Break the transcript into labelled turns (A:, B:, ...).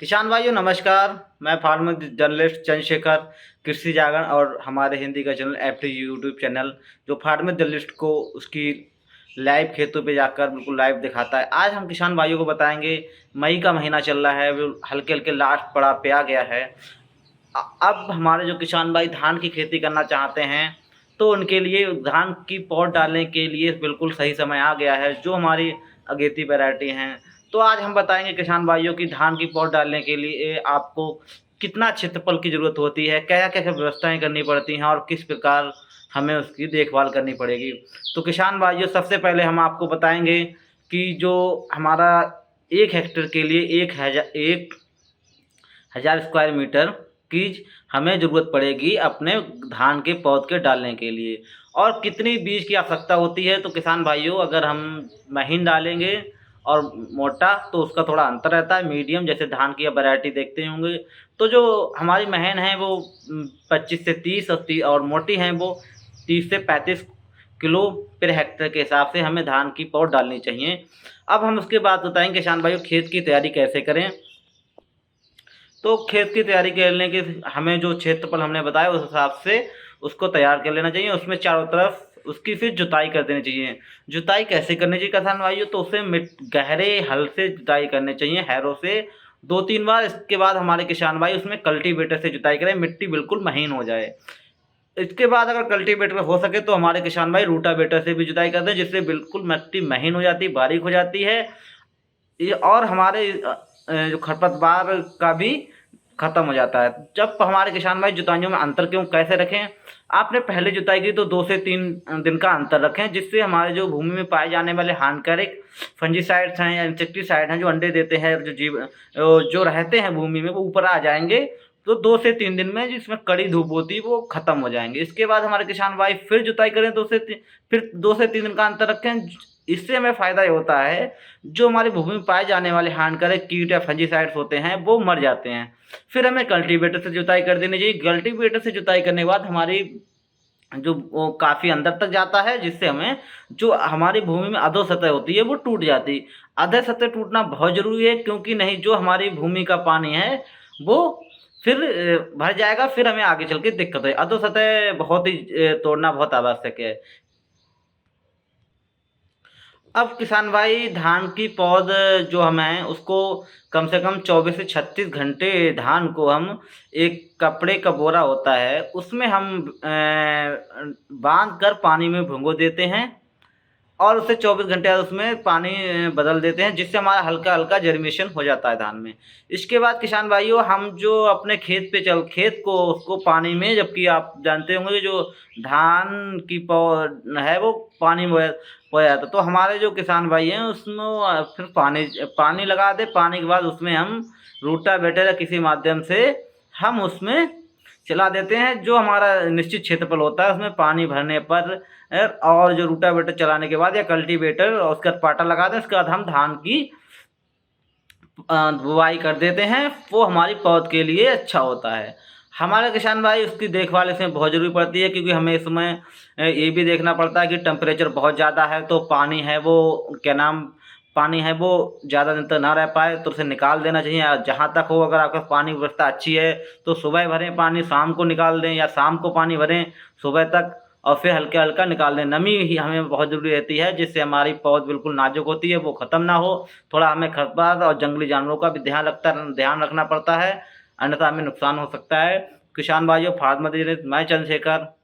A: किसान भाइयों नमस्कार। मैं फार्मर जर्नलिस्ट चंद्रशेखर कृषि जागरण और हमारे हिंदी का चैनल एफटी यूट्यूब चैनल जो फार्मर जर्नलिस्ट को उसकी लाइव खेतों पे जाकर बिल्कुल लाइव दिखाता है। आज हम किसान भाइयों को बताएंगे, मई का महीना चल रहा है, वो हल्के हल्के लास्ट पड़ा पे आ गया है। अब हमारे जो किसान भाई धान की खेती करना चाहते हैं तो उनके लिए धान की पौध डालने के लिए बिल्कुल सही समय आ गया है, जो हमारी अगेती वैरायटी हैं। तो आज हम बताएंगे किसान भाइयों की धान की पौध डालने के लिए आपको कितना क्षेत्रफल की ज़रूरत होती है, क्या क्या क्या व्यवस्थाएं करनी पड़ती हैं और किस प्रकार हमें उसकी देखभाल करनी पड़ेगी। तो किसान भाइयों सबसे पहले हम आपको बताएंगे कि जो हमारा 1 हेक्टेयर के लिए 1,000 स्क्वायर मीटर की हमें ज़रूरत पड़ेगी अपने धान के पौध के डालने के लिए। और कितनी बीज की आवश्यकता होती है तो किसान भाइयों, अगर हम महीन डालेंगे और मोटा तो उसका थोड़ा अंतर रहता है। मीडियम जैसे धान की अब वैरायटी देखते होंगे, तो जो हमारी महीन है वो 25 से 30 और मोटी हैं वो 30 से 35 किलो पर हेक्टेयर के हिसाब से हमें धान की पौध डालनी चाहिए। अब हम उसके बाद बताएंगे किसान भाइयों खेत की तैयारी कैसे करें। तो खेत की तैयारी करने के हमें जो क्षेत्रफल हमने बताया उस हिसाब से उसको तैयार कर लेना चाहिए। उसमें चारों तरफ उसकी फिर जुताई कर देनी चाहिए। जुताई कैसे करनी चाहिए किसान भाइयों, तो उसे गहरे हल से जुताई करनी चाहिए, हैरों से 2-3 बार। इसके बाद हमारे किसान भाई उसमें कल्टीवेटर से जुताई करें, मिट्टी बिल्कुल महीन हो जाए। इसके बाद अगर कल्टीवेटर हो सके तो हमारे किसान भाई रूटावेटर से भी जुताई कर दें, जिससे बिल्कुल मिट्टी महीन हो जाती, बारीक हो जाती है। ये और हमारे जो खरपतवार का भी खत्म हो जाता है। जब हमारे किसान भाई जुताइयों में अंतर क्यों कैसे रखें, आपने पहले जुताई की तो 2 से 3 दिन का अंतर रखें, जिससे हमारे जो भूमि में पाए जाने वाले हानिकारक फंजीसाइड्स हैं या इंसेक्टिसाइड हैं जो अंडे देते हैं, जो जीव जो रहते हैं भूमि में वो ऊपर आ जाएंगे। तो 2 से 3 दिन में जिसमें कड़ी धूप होती है वो खत्म हो जाएंगे। इसके बाद हमारे किसान भाई फिर जुताई करें, फिर 2 से 3 दिन का अंतर रखें। इससे हमें फ़ायदा ये होता है, जो हमारी भूमि में पाए जाने वाले हानिकारक कीट या फंजीसाइड्स होते हैं वो मर जाते हैं। फिर हमें कल्टीवेटर से जुताई कर देनी चाहिए। कल्टीवेटर से जुताई करने के बाद हमारी जो वो काफ़ी अंदर तक जाता है, जिससे हमें जो हमारी भूमि में अधो सतह होती है वो टूट जाती। अधो सतह टूटना बहुत ज़रूरी है, क्योंकि नहीं जो हमारी भूमि का पानी है वो फिर भर जाएगा, फिर हमें आगे चल के दिक्कत है। अधो सतह बहुत ही तोड़ना बहुत आवश्यक है। अब किसान भाई धान की पौध जो हम हैं उसको कम से कम 24 से 36 घंटे धान को हम एक कपड़े का बोरा होता है उसमें हम बांध कर पानी में भिगो देते हैं और उससे 24 घंटे बाद उसमें पानी बदल देते हैं, जिससे हमारा हल्का हल्का जर्मिनेशन हो जाता है धान में। इसके बाद किसान भाइयों हम जो अपने खेत को उसको पानी में, जबकि आप जानते होंगे कि जो धान की पौध है वो पानी में हो जाता है, तो हमारे जो किसान भाई हैं उसमें फिर पानी पानी लगा दे। पानी के बाद उसमें हम रूटावेटर या किसी माध्यम से हम उसमें चला देते हैं। जो हमारा निश्चित क्षेत्रफल होता है उसमें पानी भरने पर और जो रूटावेटर चलाने के बाद या कल्टीवेटर और उसका पाटा लगा दें, उसके बाद हम धान की बुवाई कर देते हैं। वो हमारी पौध के लिए अच्छा होता है। हमारे किसान भाई उसकी देखभाल इसमें बहुत ज़रूरी पड़ती है, क्योंकि हमें इसमें ये भी देखना पड़ता है कि टेम्परेचर बहुत ज़्यादा है तो पानी है वो क्या नाम पानी है वो ज़्यादा दिन तक ना रह पाए तो उसे निकाल देना चाहिए। जहाँ तक हो, अगर आपके पानी की व्यवस्था अच्छी है तो सुबह भरें पानी, शाम को निकाल दें, या शाम को पानी भरें सुबह तक और फिर हल्का हल्का निकाल दें। नमी ही हमें बहुत ज़रूरी रहती है, जिससे हमारी पौध बिल्कुल नाजुक होती है वो ख़त्म ना हो। थोड़ा हमें खरपतवार और जंगली जानवरों का भी ध्यान रखना पड़ता है, अन्यथा हमें नुकसान हो सकता है। किसान भाइयों, फार्मर मैं चंद्रशेखर